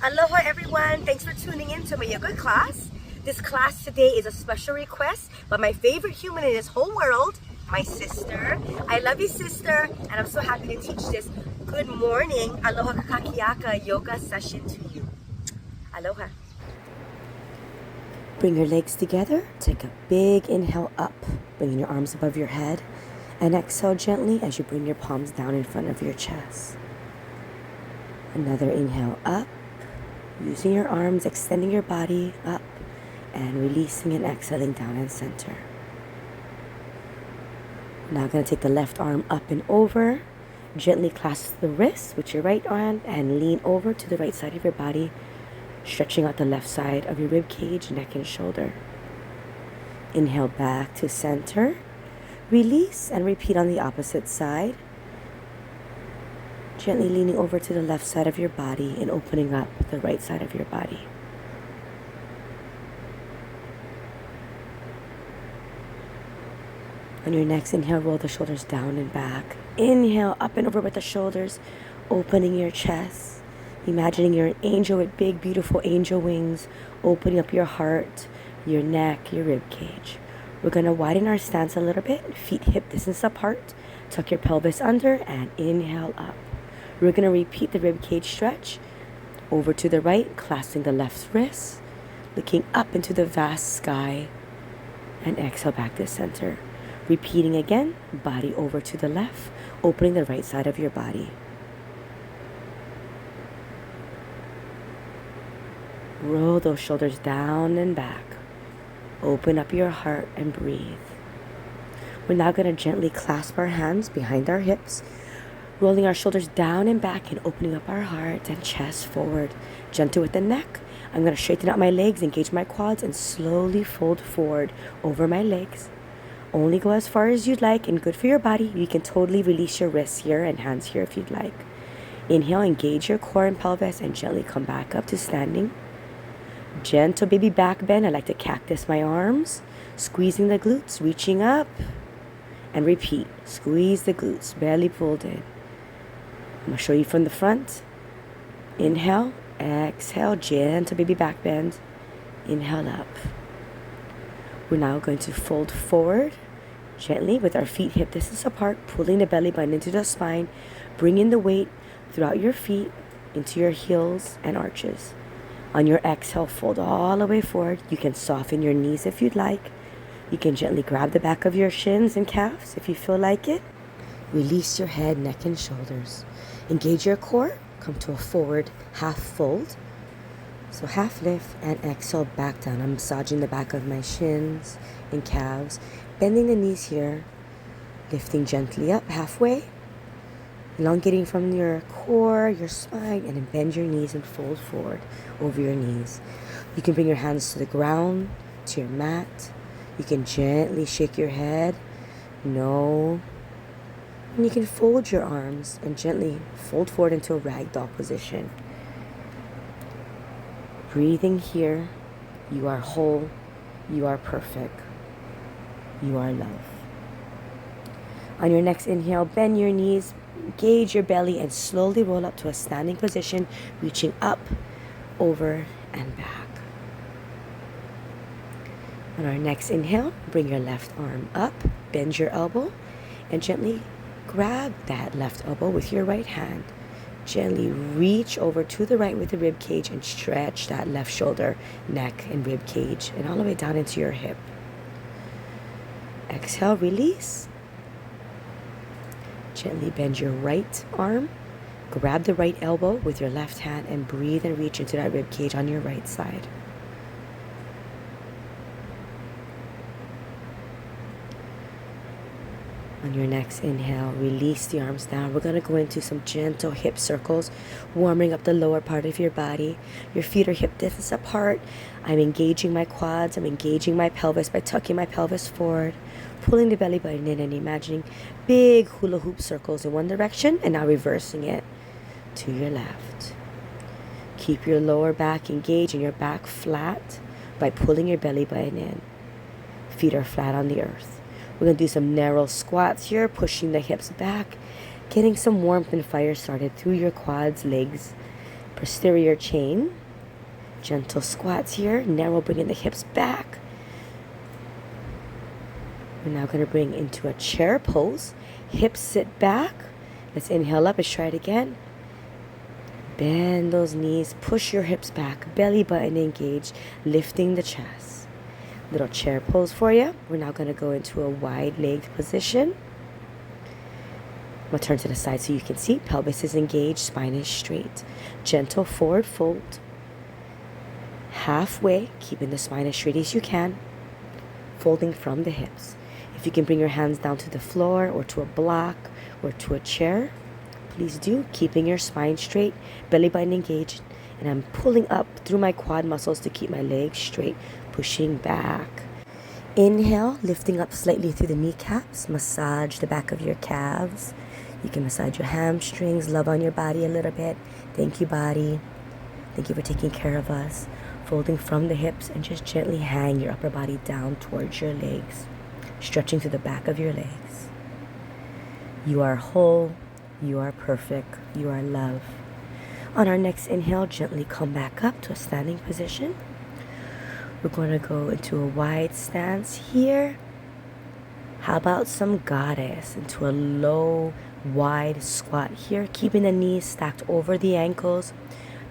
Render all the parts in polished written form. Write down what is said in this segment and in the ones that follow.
Aloha everyone, thanks for tuning in to my yoga class. This class today is a special request by my favorite human in this whole world, my sister. I love you, sister, and I'm so happy to teach this good morning Aloha Kakahiaka yoga session to you. Aloha. Bring your legs together, take a big inhale up, bringing your arms above your head, and exhale gently as you bring your palms down in front of your chest. Another inhale up, using your arms, extending your body up, and releasing and exhaling down and center. Now going to take the left arm up and over, gently clasp the wrist with your right arm and lean over to the right side of your body, stretching out the left side of your rib cage, neck, and shoulder. Inhale back to center, release, and repeat on the opposite side. Gently leaning over to the left side of your body and opening up the right side of your body. On your next inhale, roll the shoulders down and back. Inhale, up and over with the shoulders, opening your chest. Imagining you're an angel with big, beautiful angel wings, opening up your heart, your neck, your rib cage. We're going to widen our stance a little bit, feet hip distance apart. Tuck your pelvis under and inhale up. We're going to repeat the rib cage stretch. Over to the right, clasping the left wrist, looking up into the vast sky, and exhale back to center. Repeating again, body over to the left, opening the right side of your body. Roll those shoulders down and back. Open up your heart and breathe. We're now going to gently clasp our hands behind our hips, rolling our shoulders down and back and opening up our heart and chest forward. Gentle with the neck. I'm going to straighten out my legs, engage my quads, and slowly fold forward over my legs. Only go as far as you'd like, and good for your body. You can totally release your wrists here and hands here if you'd like. Inhale, engage your core and pelvis, and gently come back up to standing. Gentle baby back bend. I like to cactus my arms, squeezing the glutes, reaching up, and repeat. Squeeze the glutes, belly pulled in. I'm going to show you from the front. Inhale, exhale, gentle baby back bend. Inhale up. We're now going to fold forward gently with our feet hip distance apart, pulling the belly button into the spine, bringing the weight throughout your feet into your heels and arches. On your exhale, fold all the way forward. You can soften your knees if you'd like. You can gently grab the back of your shins and calves if you feel like it. Release your head, neck, and shoulders. Engage your core. Come to a forward half fold. So half lift and exhale back down. I'm massaging the back of my shins and calves. Bending the knees here. Lifting gently up halfway. Elongating from your core, your spine, and then bend your knees and fold forward over your knees. You can bring your hands to the ground, to your mat. You can gently shake your head. No. And you can fold your arms and gently fold forward into a ragdoll position. Breathing here. You are whole. You are perfect. You are love. On your next inhale, bend your knees, engage your belly, and slowly roll up to a standing position, reaching up, over, and back. On our next inhale, bring your left arm up, bend your elbow, and gently grab that left elbow with your right hand. Gently reach over to the right with the rib cage and stretch that left shoulder, neck, and rib cage, and all the way down into your hip. Exhale, release. Gently bend your right arm, grab the right elbow with your left hand, and breathe and reach into that rib cage on your right side. On your next inhale, release the arms down. We're going to go into some gentle hip circles, warming up the lower part of your body. Your feet are hip distance apart. I'm engaging my quads. I'm engaging my pelvis by tucking my pelvis forward, pulling the belly button in, and imagining big hula hoop circles in one direction, and now reversing it to your left. Keep your lower back engaged and your back flat by pulling your belly button in. Feet are flat on the earth. We're going to do some narrow squats here, pushing the hips back, getting some warmth and fire started through your quads, legs, posterior chain. Gentle squats here. Narrow, bringing the hips back. We're now going to bring into a chair pose. Hips sit back. Let's inhale up. Let's try it again. Bend those knees. Push your hips back. Belly button engaged. Lifting the chest. Little chair pose for you. We're now going to go into a wide-legged position. I'm going to turn to the side so you can see. Pelvis is engaged. Spine is straight. Gentle forward fold. Halfway, keeping the spine as straight as you can. Folding from the hips. If you can bring your hands down to the floor or to a block or to a chair, please do. Keeping your spine straight, belly button engaged. And I'm pulling up through my quad muscles to keep my legs straight, pushing back. Inhale, lifting up slightly through the kneecaps. Massage the back of your calves. You can massage your hamstrings, love on your body a little bit. Thank you, body. Thank you for taking care of us. Folding from the hips and just gently hang your upper body down towards your legs. Stretching through the back of your legs. You are whole. You are perfect. You are love. On our next inhale, gently come back up to a standing position. We're going to go into a wide stance here. How about some goddess into a low, wide squat here. Keeping the knees stacked over the ankles.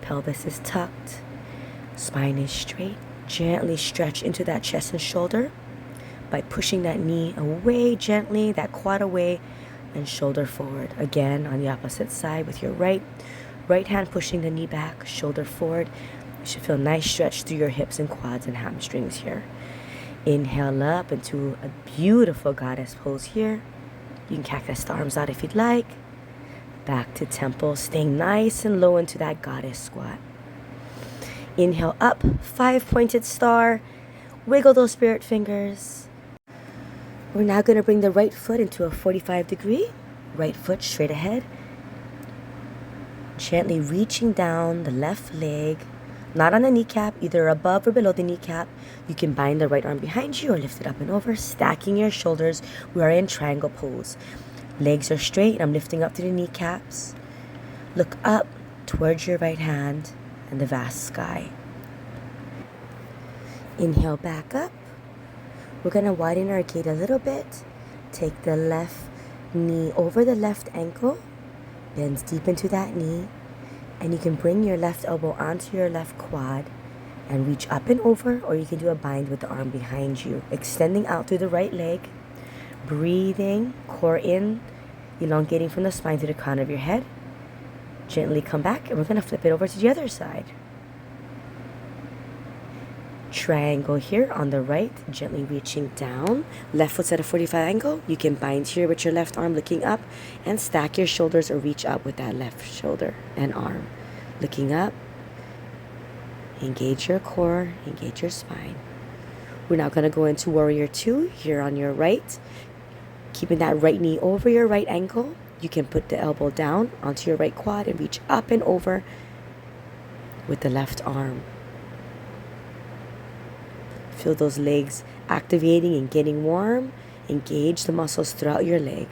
Pelvis is tucked. Spine is straight. Gently stretch into that chest and shoulder by pushing that knee away gently, that quad away, and shoulder forward. Again, on the opposite side with your right hand pushing the knee back, shoulder forward. You should feel a nice stretch through your hips and quads and hamstrings here. Inhale up into a beautiful goddess pose here. You can cactus the arms out if you'd like. Back to temple, staying nice and low into that goddess squat. Inhale up, 5-pointed star. Wiggle those spirit fingers. We're now going to bring the right foot into a 45-degree. Right foot straight ahead. Gently reaching down the left leg. Not on the kneecap, either above or below the kneecap. You can bind the right arm behind you or lift it up and over. Stacking your shoulders. We are in triangle pose. Legs are straight. I'm lifting up to the kneecaps. Look up towards your right hand and the vast sky. Inhale back up. We're going to widen our gait a little bit. Take the left knee over the left ankle. Bends deep into that knee. And you can bring your left elbow onto your left quad and reach up and over, or you can do a bind with the arm behind you. Extending out through the right leg. Breathing, core in, elongating from the spine to the crown of your head. Gently come back, and we're going to flip it over to the other side. Triangle here on the right, gently reaching down. Left foot's at a 45 angle. You can bind here with your left arm looking up and stack your shoulders or reach up with that left shoulder and arm. Looking up. Engage your core, engage your spine. We're now going to go into Warrior 2 here on your right. Keeping that right knee over your right ankle. You can put the elbow down onto your right quad and reach up and over with the left arm. Feel those legs activating and getting warm. Engage the muscles throughout your leg.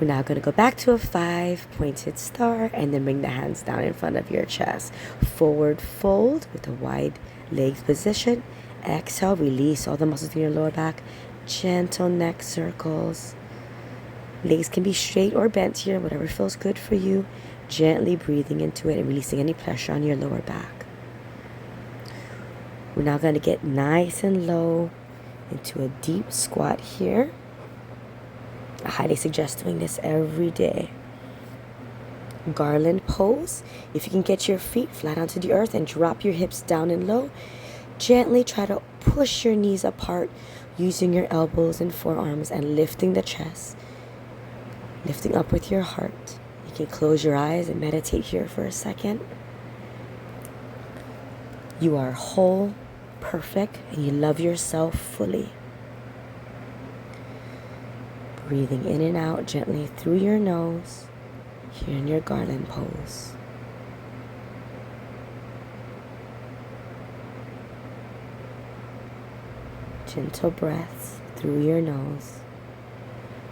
We're now going to go back to a 5-pointed star and then bring the hands down in front of your chest. Forward fold with a wide legs position. Exhale, release all the muscles in your lower back. Gentle neck circles. Legs can be straight or bent here, whatever feels good for you. Gently breathing into it and releasing any pressure on your lower back. We're now going to get nice and low into a deep squat here. I highly suggest doing this every day. Garland pose. If you can get your feet flat onto the earth and drop your hips down and low, gently try to push your knees apart using your elbows and forearms and lifting the chest. Lifting up with your heart. You can close your eyes and meditate here for a second. You are whole, perfect, and you love yourself fully. Breathing in and out gently through your nose here in your Garland pose. Gentle breaths through your nose.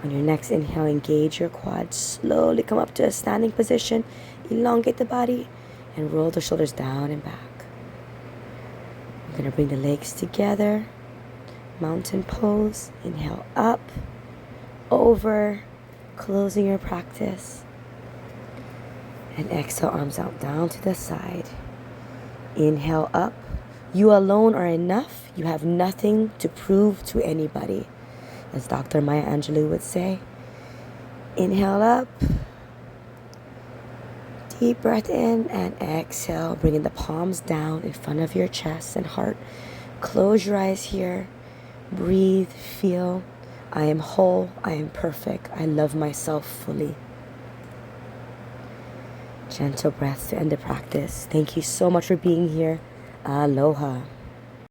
On your next inhale, engage your quads. Slowly come up to a standing position. Elongate the body and roll the shoulders down and back. I'm going to bring the legs together. Mountain pose. Inhale up, over, closing your practice. And exhale, arms out down to the side. Inhale up. You alone are enough. You have nothing to prove to anybody. As Dr. Maya Angelou would say. Inhale up. Deep breath in and exhale. Bringing the palms down in front of your chest and heart. Close your eyes here. Breathe, feel. I am whole. I am perfect. I love myself fully. Gentle breaths to end the practice. Thank you so much for being here. Aloha.